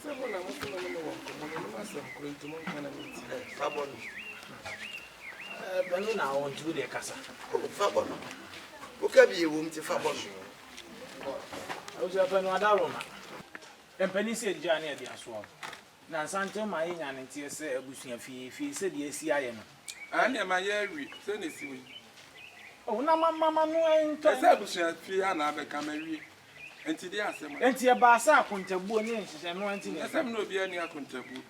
Sabona musuna no wo masam kronto mo kana miti. Sabona. Benu na won tu de kasa. Sabona. O ka bi ewo mti Sabona. O je benu adaroma. Empani se dia na e dia so. Na nsante ma yin nya ntie se abusua fi se de asi aye no. Ani ma ye awi se na siwi. O na mama no ento. Se abusua fi ana abeka mawi. Enti di asem. Enti e ba sa akontabuo ne nhihye no anti ne. Asem no obi ani akontabuo.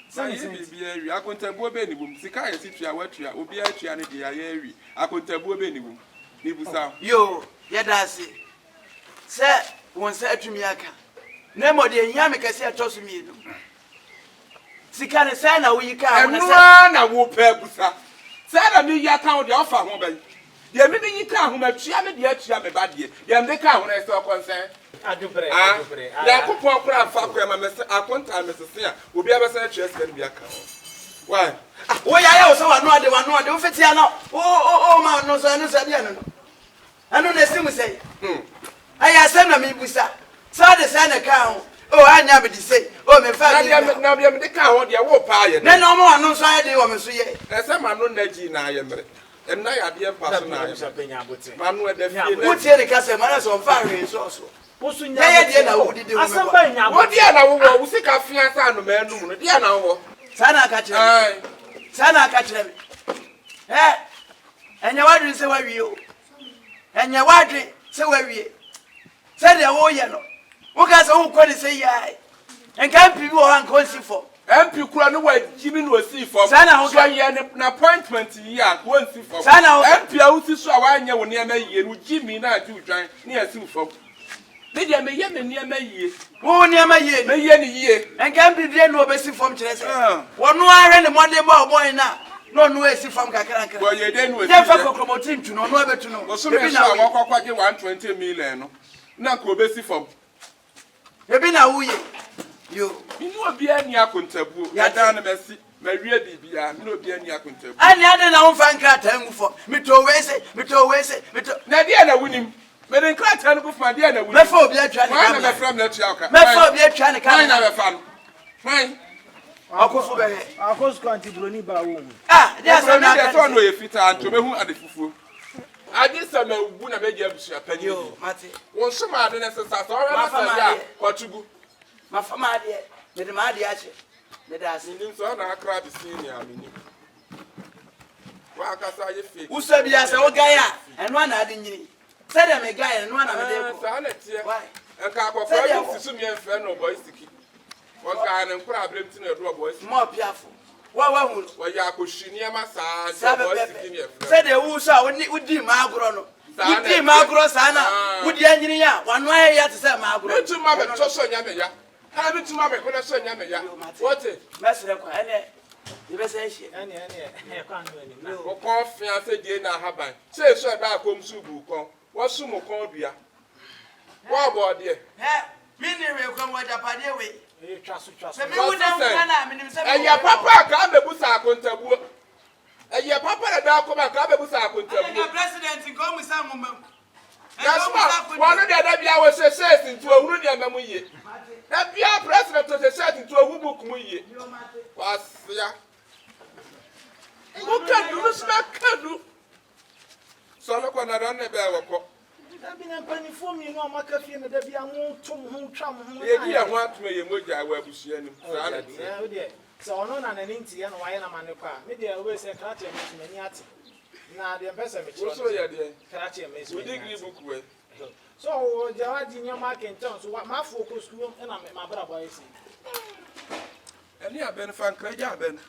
Sa ye bibi awi akontabuo be ni bum. Sika ye situa watua obi atua ne de aye awi. Akontabuo be ni bum. Ni busa. Yo, ya dasi. Se won se atumi aka. Na mo de nya me kase atoso mi no. Sika ne sai na wo yika wona se na wo pa busa. Sai na mi yaka wo de ofa ho ban. De mi bi yika ho ma tua me de atua me ba de. De me ka ho na se okonsen. Adubre. Ya kupon kura fa kwa ma me se akonta me se a obi abesa atua se bi aka. Why? Wo ya wo so wano ade wo fiti ya no. O ma no so no se de no. Anu na simu sei. Aya se na mi busa. Sa de se na ka ho. O anya me di sei. O me fa di. Na bia me de ka ho de wo pa ye. Na no mo wano so aye de wo me so ye. Ese ma no na ji na ye mere. Enna ya de pa so na ye. Ma no e de fie. Wo tie de ka se ma na so fa hwe so. Posu nya. Ya ye de na wo di de wo. Asamba nya. Wo dia na wo wo sika fia sa no ma anu no. Dia na wo. Sana ka kire. Ai. Sana ka kire. Enya wadri se wawie o. Enya wadri se wawie. Se de wo ye no. Wo ka se wo kwani se yai. Enka mpi wo han konsifo. MP kura no wa jimi no si fo. Sana ho so ye na appointment yi a ko nsi fo. Sana ho MP a wusi so a wa anya wo ne ma yie no jimi na ati udwan ne asi fo. Ne dia me ye me ne ma yie. wo ne ma ye Me ye ni yie. enka mpi bi no obesi fom kire se. Wo no ahwe ne modern boy na no no esi fom kakra kakra. Wo ye de no esi. Dem fa kokromoti ntu no no abetu no. Ebi na wo kwakwaje 120 million no. Na ko obesi fom. Ebi na wuye. Yo. Inu obi ani akontabuo. Ya dan na mesi. Ma wie bibia. Inu obi ani akontabuo. Ani ade na wo fa nkrata ngufo. Mito wese. Na dia na wunim. Me den nkrata no bufuma dia na wunim. Me fa obi atwa ne Why ka. na me from na tua ka. Me fa obi atwa ne ka. Why na me fa no. Why? Akofo be he. Akosko anti broni ba wo mu. Dia so na ka. So no ye fita anto mehu ade fufuo. Ade sama ugu na be dia busua pani. Yo, mate. Won so ma ade na sesa so ora na sa ya kwatugu. Ma fa ma ade. Me de ma ade ache. Me da asi. Nim so na akra bi senior me ni. Wa akasa ye fake. Uso bia se wo guy a eno na ade nyini. Se de me guy eno na me de ko. Sa na tie. Why? Enka akofo bi sisu mi enfe no boy siki. Wo ga na nkura abremti na do boy siki. Mo piafo. Wa hu. Wo ya akohwi ni ma sa boy siki ni enfe. Se de wu so a udi ma agro no. Udi ma agro sa na. Udi anyini ya. Wano aye ya te se ma agro. Etu ma be to so nya me ya. Ha bi tu ma be ko na so nya me ya. What? Mesere kwa ene. Ibe se hie. Ene kwa anu ani na. Wo kon fia se die na haban. Se so da akom su bu kon. Wo su mo kon bia. Wo bo de. Mi ni we kwa wa japade we. Twa so. Se mi wu na nka na mi nim se. Eya papa ka bebu sa akontabuo. Eya papa na da akoma ka bebu sa akontabuo. Eya president nko mu sa ngoma. Gasma, one day that bia we say says into a huru dia memu ye. Na bia president to say says into a hubu mu ye. Was ya. Mo ka du sna kadu. So lo kwa na ran na be wako. Da bi na panifo mi no amaka fie na da bia ho tom ho twam ho. Ye di ya ho atuma ye moja wa abusua nim. Sa na ti. O de. So ono na nani ntie no waye na mane kwa. Me de we say krache me mani ate. Na de pesa me chiro. So ya de. Krache me so. We degree book we. So Jawadi nyama kenton so ma focus school na ma bra boy say. Ani aben fan kraja aben.